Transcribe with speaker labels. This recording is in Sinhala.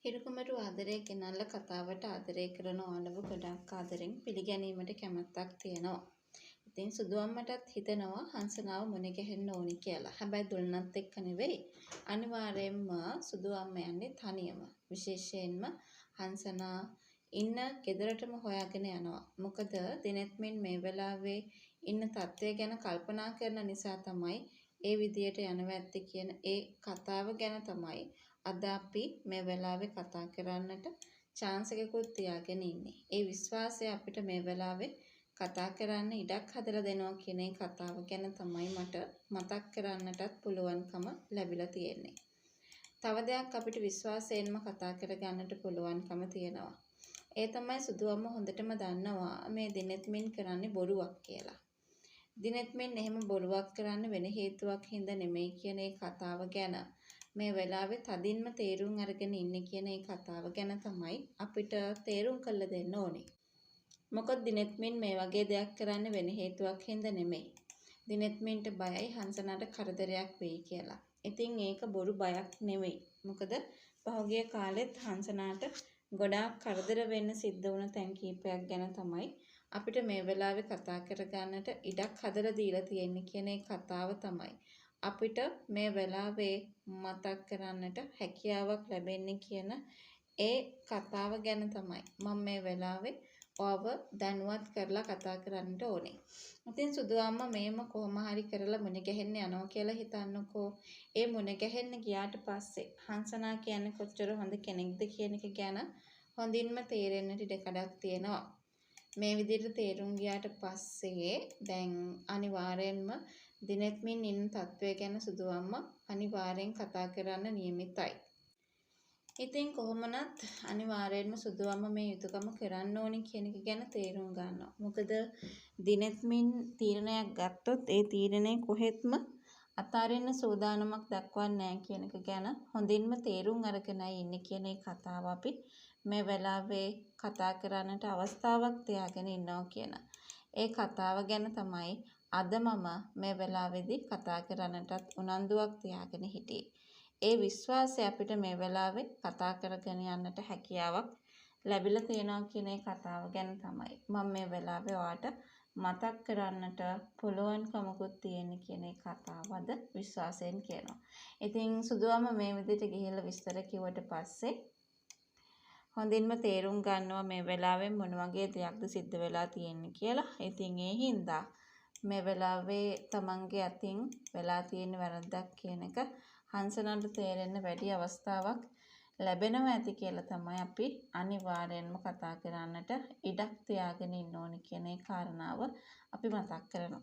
Speaker 1: හිරුකමරු ආදරය ගෙනල්ලා කතාවට ආදරය කරන ඕනව ගොඩක් ආදරෙන් පිළිගැනීමට කැමැත්තක් තියෙනවා. ඉතින් සුදු අම්මටත් හිතෙනවා හංසනාව මුණ ගැහෙන්න ඕනි කියලා. හැබැයි දුන්නත් එක්ක නෙවෙයි. අනිවාර්යයෙන්ම සුදු අම්ම යන්නේ තනියම. විශේෂයෙන්ම හංසනා ඉන්න ගෙදරටම හොයාගෙන යනවා. මොකද දිනෙත්මින් මේ වෙලාවේ ඉන්න තත්ත්වය ගැන කල්පනා කරන නිසා තමයි ඒ විදියට යනවා ඇත්තේ කියන ඒ කතාව ගැන තමයි අද අපි මේ වෙලාවේ කතා කරන්නට chance එකකුත් තියාගෙන ඉන්නේ. ඒ විශ්වාසය අපිට මේ වෙලාවේ කතා කරන්න ඉඩක් හදලා දෙනවා කියන ඒ කතාව ගැන තමයි මට මතක් කරන්නටත් පුළුවන්කම ලැබිලා තියෙන්නේ. තව දෙයක් අපිට විශ්වාසයෙන්ම කතා කරගන්නට පුළුවන්කම තියෙනවා. ඒ තමයි සුදු අම්ම හොඳටම දන්නවා මේ දිනෙත්මින් කරන්නේ බොරුවක් කියලා. දිනෙත්මින් එහෙම බොරුවක් කරන්න වෙන හේතුවක් හින්දා නෙමෙයි කියන ඒ කතාව ගැන මේ වෙලාවේ තදින්ම තේරුම් අරගෙන ඉන්නේ කියන ඒ කතාව ගැන තමයි අපිට තේරුම් කරලා දෙන්න ඕනේ. මොකද දිනෙත්මින් මේ වගේ දෙයක් කරන්න වෙන හේතුවක් හින්දා නෙමෙයි. දිනෙත්මින්ට බයයි හංසනාට කරදරයක් වෙයි කියලා. ඉතින් ඒක බොරු බයක් නෙමෙයි. මොකද පහුගිය කාලෙත් හංසනාට ගොඩාක් කරදර වෙන්න සිද්ධ වුණ තැන් කීපයක් ගැන තමයි අපිට මේ වෙලාවේ කතා කරගන්නට ඉඩක් හදලා දීලා තියෙන්නේ කියන ඒ කතාව තමයි අපිට මේ වෙලාවේ මතක් කරන්නට හැකියාවක් ලැබෙන්නේ කියන ඒ කතාව ගැන තමයි මම මේ වෙලාවේ ඔබ දැනුවත් කරලා කතා කරන්නට ඕනේ. ඉතින් සුදු අම්මා මේම කොහොම හරි කරලා මුණ ගැහෙන්න යනවා කියලා හිතන්නකෝ. ඒ මුණ ගැහෙන්න ගියාට පස්සේ හංසනා කියන්නේ කොච්චර හොඳ කෙනෙක්ද කියන එක ගැන හොඳින්ම තේරෙන්නට ඉඩකඩක් තියෙනවා. මේ විදිහට තේරුම් ගියාට පස්සේ දැන් අනිවාර්යෙන්ම දිනෙත්මින් ඉන්න තත්වය ගැන සුදු අම්මා අනිවාර්යෙන් කතා කරන්න නියමිතයි. ඉතින් කොහොමනත් අනිවාර්යෙන්ම සුදු අම්මා මේ යුතුයකම කරන්න ඕනි කියන එක ගැන තේරුම් ගන්නවා. මොකද දිනෙත්මින් තීරණයක් ගත්තොත් ඒ තීරණය කොහෙත්ම අතාරින්න සූදානමක් දක්වන්නේ නැහැ කියන එක ගැන හොඳින්ම තේරුම් අරගෙනයි ඉන්නේ කියන ඒ කතාව අපි මේ වෙලාවේ කතා කරන්නට අවස්ථාවක් තියාගෙන ඉන්නවා කියන ඒ කතාව ගැන තමයි අද මම මේ වෙලාවේදී කතා කරන්නටත් උනන්දුවක් තියාගෙන හිටියේ. ඒ විශ්වාසය අපිට මේ වෙලාවේ කතා කරගෙන යන්නට හැකියාවක් ලැබිලා තියෙනවා කියන ඒ කතාව ගැන තමයි මම මේ වෙලාවේ ඔයාට මතක් කරන්නට පුළුවන්කමකුත් තියෙන කියන ඒ කතාව අද විශ්වාසයෙන් කියනවා. ඉතින් සුදුවම මේ විදිහට ගිහිල්ලා විස්තර කිව්වට පස්සේ හොඳින්ම තේරුම් ගන්නවා මේ වෙලාවේ මොන වගේ දෙයක්ද සිද්ධ වෙලා තියෙන්නේ කියලා. ඉතින් ඒ හින්දා මේ වෙලාවේ තමන්ගේ අතින් වෙලා තියෙන වැරද්දක් කියන එක හංසනට තේරෙන්න වැඩි අවස්ථාවක් ලැබෙනවා ඇති කියලා තමයි අපි අනිවාර්යෙන්ම කතා කරන්නට ඉඩක් තියාගෙන ඉන්න ඕනේ කියන ඒ කාරණාව අපි මතක් කරනවා.